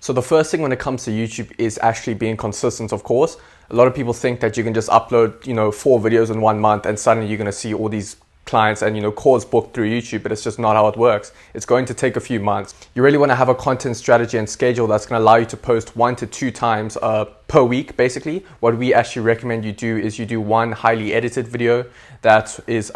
So the first thing when it comes to YouTube is actually being consistent, of course. A lot of people think that you can just upload, 4 videos in 1 month and suddenly you're going to see all these clients and, calls booked through YouTube, but it's just not how it works. It's going to take a few months. You really want to have a content strategy and schedule that's going to allow you to post 1 to 2 times per week, basically. What we actually recommend you do is you do one highly edited video that is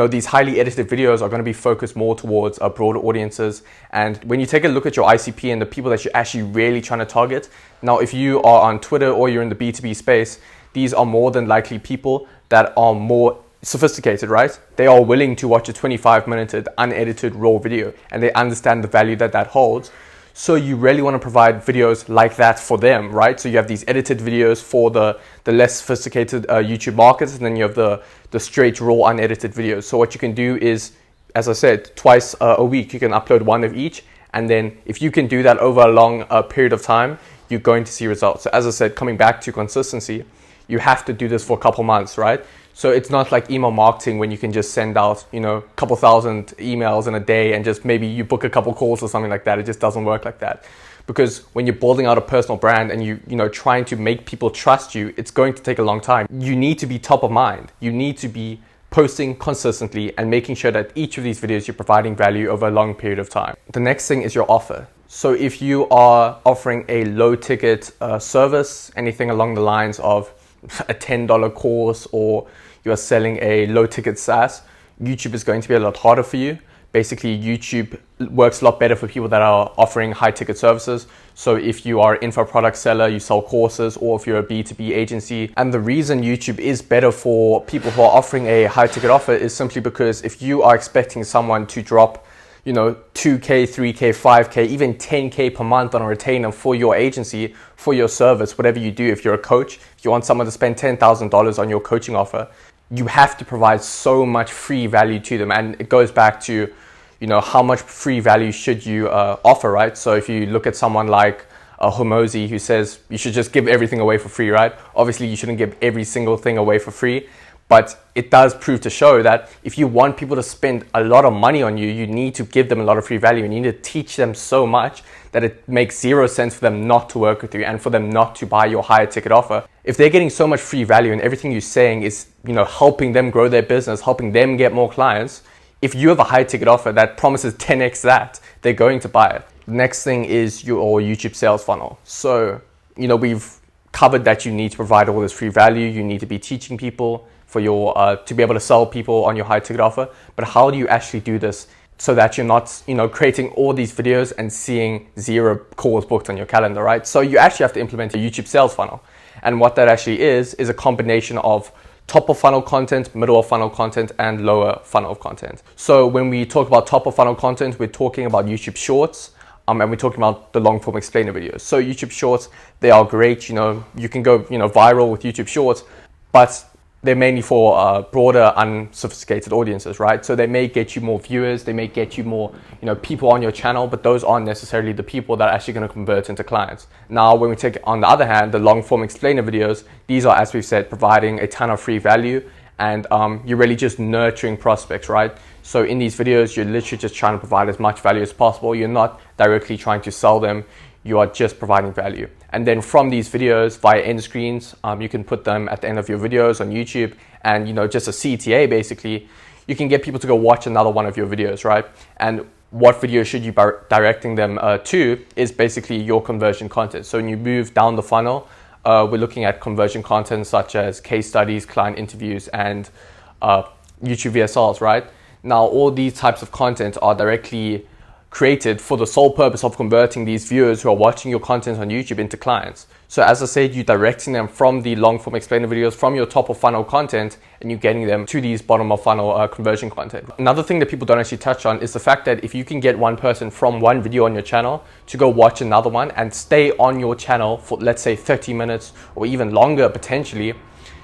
these highly edited videos are going to be focused more towards broader audiences. And when you take a look at your ICP and the people that you're actually really trying to target, now if you are on Twitter or you're in the B2B space, these are more than likely people that are more sophisticated, right? They are willing to watch a 25-minute unedited raw video and they understand the value that that holds. So you really want to provide videos like that for them, right? So you have these edited videos for the less sophisticated YouTube markets, and then you have the straight raw unedited videos. So what you can do is, as I said, twice a week, you can upload one of each. And then if you can do that over a long period of time, you're going to see results. So as I said, coming back to consistency, you have to do this for a couple months, right? So it's not like email marketing when you can just send out, a couple thousand emails in a day and just maybe you book a couple calls or something like that. It just doesn't work like that. Because when you're building out a personal brand and you trying to make people trust you, it's going to take a long time. You need to be top of mind. You need to be posting consistently and making sure that each of these videos you're providing value over a long period of time. The next thing is your offer. So if you are offering a low ticket service, anything along the lines of a $10 course, or you're selling a low ticket SaaS, YouTube is going to be a lot harder for you. Basically, YouTube works a lot better for people that are offering high ticket services. So if you are an info product seller, you sell courses, or if you're a B2B agency. And the reason YouTube is better for people who are offering a high ticket offer is simply because if you are expecting someone to drop 2K, 3K, 5K, even 10K per month on a retainer for your agency, for your service, whatever you do. If you're a coach, if you want someone to spend $10,000 on your coaching offer, you have to provide so much free value to them. And it goes back to, how much free value should you offer, right? So if you look at someone like Hormozi, who says you should just give everything away for free, right? Obviously, you shouldn't give every single thing away for free. But it does prove to show that if you want people to spend a lot of money on you, you need to give them a lot of free value and you need to teach them so much that it makes zero sense for them not to work with you and for them not to buy your higher ticket offer. If they're getting so much free value and everything you're saying is, helping them grow their business, helping them get more clients, if you have a high ticket offer that promises 10x that, they're going to buy it. The next thing is your YouTube sales funnel. So, we've covered that you need to provide all this free value. You need to be teaching people for your to be able to sell people on your high ticket offer. But how do you actually do this so that you're not creating all these videos and seeing 0 calls booked on your calendar, right? So you actually have to implement a YouTube sales funnel. And what that actually is a combination of top of funnel content, middle of funnel content, and lower funnel content. So when we talk about top of funnel content, we're talking about YouTube Shorts, and we're talking about the long form explainer videos. So YouTube Shorts, they are great. You can go viral with YouTube Shorts, but they're mainly for broader, unsophisticated audiences, right? So they may get you more viewers, they may get you more, people on your channel, but those aren't necessarily the people that are actually going to convert into clients. Now, when we take, on the other hand, the long form explainer videos, these are, as we've said, providing a ton of free value, and you're really just nurturing prospects, right? So in these videos, you're literally just trying to provide as much value as possible. You're not directly trying to sell them. You are just providing value. And then from these videos via end screens, you can put them at the end of your videos on YouTube, and just a CTA basically, you can get people to go watch another one of your videos, right? And what video should you be directing them to is basically your conversion content. So when you move down the funnel, we're looking at conversion content such as case studies, client interviews, and YouTube VSLs, right? Now, all these types of content are directly created for the sole purpose of converting these viewers who are watching your content on YouTube into clients. So as I said, you're directing them from the long form explainer videos, from your top of funnel content, and you're getting them to these bottom of funnel conversion content. Another thing that people don't actually touch on is the fact that if you can get one person from one video on your channel to go watch another one and stay on your channel for, let's say, 30 minutes or even longer potentially,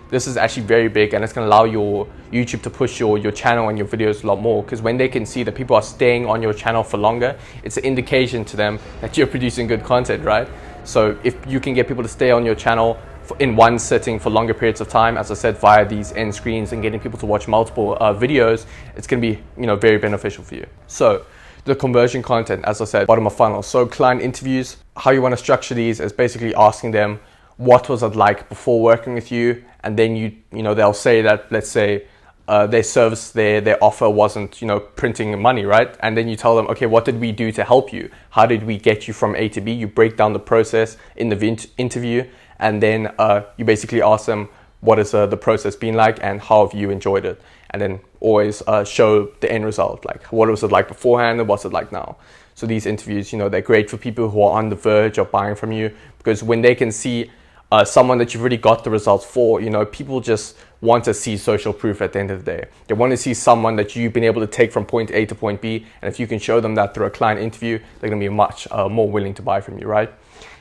this is actually very big, and it's going to allow your YouTube to push your channel and your videos a lot more, because when they can see that people are staying on your channel for longer, it's an indication to them that you're producing good content, right? So if you can get people to stay on your channel in one sitting for longer periods of time, as I said, via these end screens and getting people to watch multiple videos, it's going to be very beneficial for you. So The conversion content, as I said, bottom of funnel. So client interviews, how you want to structure these is basically asking them, what was it like before working with you? And then they'll say that, let's say, their service, their offer wasn't, printing money, right? And then you tell them, okay, what did we do to help you? How did we get you from A to B? You break down the process in the interview, and then you basically ask them, what has the process been like, and how have you enjoyed it? And then always show the end result, like what was it like beforehand and what's it like now. So these interviews, they're great for people who are on the verge of buying from you, because when they can see someone that you've already got the results for, people just want to see social proof at the end of the day. They want to see someone that you've been able to take from point A to point B. And if you can show them that through a client interview, they're going to be much more willing to buy from you, right?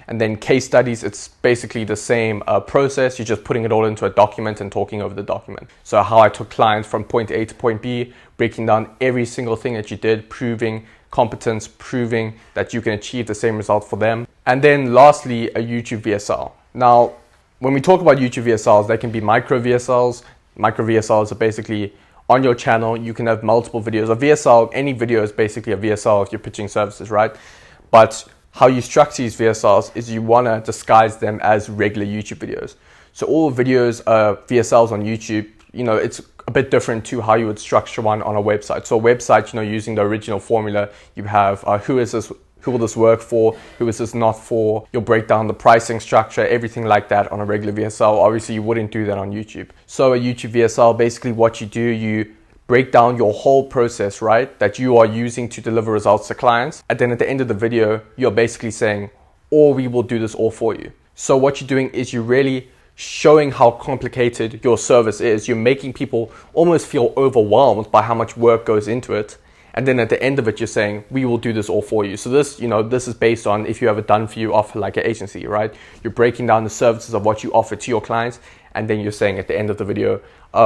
And then case studies, it's basically the same process. You're just putting it all into a document and talking over the document. So how I took clients from point A to point B, breaking down every single thing that you did, proving competence, proving that you can achieve the same result for them. And then lastly, a YouTube VSL. Now, when we talk about YouTube VSLs, they can be micro VSLs. Micro VSLs are basically on your channel. You can have multiple videos. A VSL, any video is basically a VSL if you're pitching services, right? But how you structure these VSLs is you want to disguise them as regular YouTube videos. So all videos, VSLs on YouTube, it's a bit different to how you would structure one on a website. So a website, using the original formula, you have who will this work for, who is this not for, you'll break down the pricing structure, everything like that on a regular VSL. Obviously, you wouldn't do that on YouTube. So a YouTube VSL, basically what you do, you break down your whole process, right, that you are using to deliver results to clients. And then at the end of the video, you're basically saying, or we will do this all for you. So what you're doing is you're really showing how complicated your service is. You're making people almost feel overwhelmed by how much work goes into it. And then at the end of it, you're saying, we will do this all for you. So this, this is based on if you have a done for you offer like an agency, right? You're breaking down the services of what you offer to your clients. And then you're saying at the end of the video,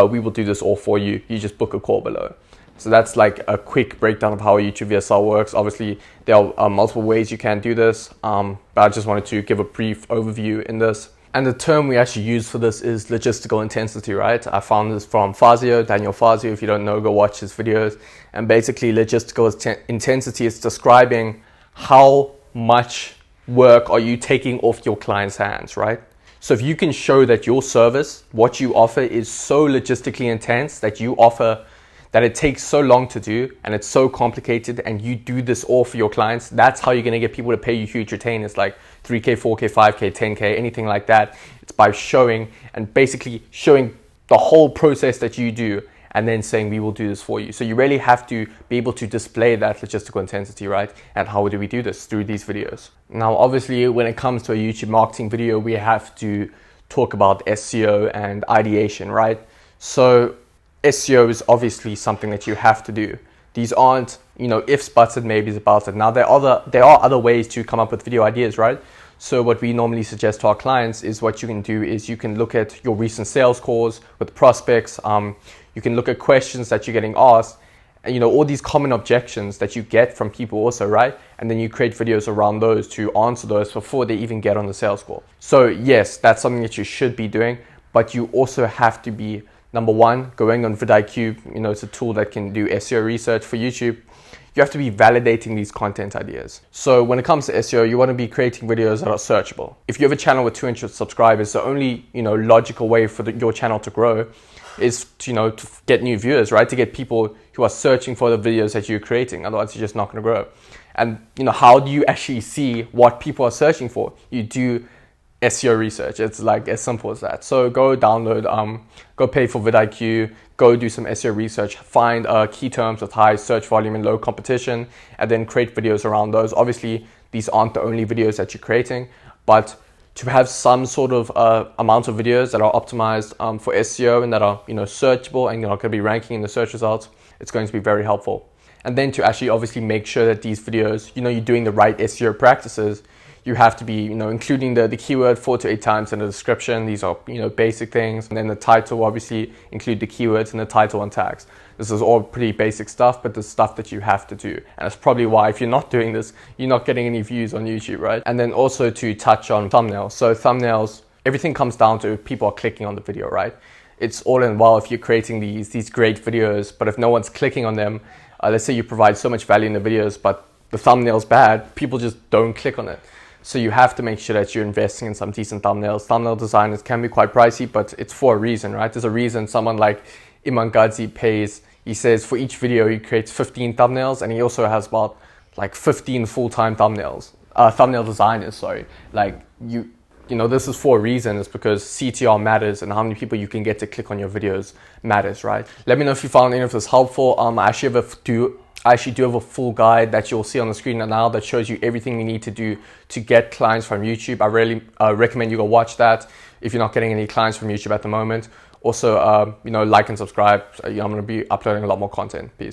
we will do this all for you. You just book a call below. So that's like a quick breakdown of how a YouTube VSL works. Obviously, there are multiple ways you can do this. But I just wanted to give a brief overview in this. And the term we actually use for this is logistical intensity, right? I found this from Fazio, Daniel Fazio. If you don't know, go watch his videos. And basically, logistical intensity is describing how much work are you taking off your client's hands, right? So if you can show that your service, what you offer is so logistically intense that you offer that it takes so long to do and it's so complicated and you do this all for your clients, that's how you're going to get people to pay you huge retainers like 3K, 4K, 5K, 10K, anything like that. It's by showing and basically showing the whole process that you do and then saying we will do this for you. So you really have to be able to display that logistical intensity, right? And how do we do this? Through these videos. Now, obviously, when it comes to a YouTube marketing video, we have to talk about SEO and ideation, right? So SEO is obviously something that you have to do. These aren't, ifs, buts, and maybes about it. Now, there are other ways to come up with video ideas, right? So what we normally suggest to our clients is what you can do is you can look at your recent sales calls with prospects. You can look at questions that you're getting asked, and, all these common objections that you get from people also, right? And then you create videos around those to answer those before they even get on the sales call. So yes, that's something that you should be doing, but you also have to be, number one, going on vidIQ, it's a tool that can do SEO research for YouTube. You have to be validating these content ideas. So when it comes to SEO, you want to be creating videos that are searchable. If you have a channel with 200 subscribers, the only, logical way for your channel to grow is, to get new viewers, right? To get people who are searching for the videos that you're creating. Otherwise, you're just not going to grow. And, how do you actually see what people are searching for? You do SEO research. It's like as simple as that. So go download, go pay for vidIQ, go do some SEO research, find key terms with high search volume and low competition, and then create videos around those. Obviously, these aren't the only videos that you're creating, but to have some sort of amount of videos that are optimized for SEO and that are, searchable and going to be ranking in the search results, it's going to be very helpful. And then to actually obviously make sure that these videos, you're doing the right SEO practices. You have to be, including the keyword 4 to 8 times in the description. These are, basic things. And then the title, obviously, include the keywords and the title and tags. This is all pretty basic stuff, but the stuff that you have to do. And that's probably why if you're not doing this, you're not getting any views on YouTube, right? And then also to touch on thumbnails. So thumbnails, everything comes down to if people are clicking on the video, right? It's all in well if you're creating these great videos, but if no one's clicking on them, let's say you provide so much value in the videos, but the thumbnail's bad, people just don't click on it. So you have to make sure that you're investing in some decent thumbnails. Thumbnail designers can be quite pricey, but it's for a reason, right? There's a reason someone like Iman Gadzi pays, he says for each video he creates 15 thumbnails, and he also has about like 15 full-time thumbnail designers, sorry. Like you know, this is for a reason. It's because CTR matters, and how many people you can get to click on your videos matters, right? Let me know if you found any of this helpful. I actually do have a full guide that you'll see on the screen now that shows you everything you need to do to get clients from YouTube. I really recommend you go watch that if you're not getting any clients from YouTube at the moment. Also, like and subscribe. I'm going to be uploading a lot more content. Peace.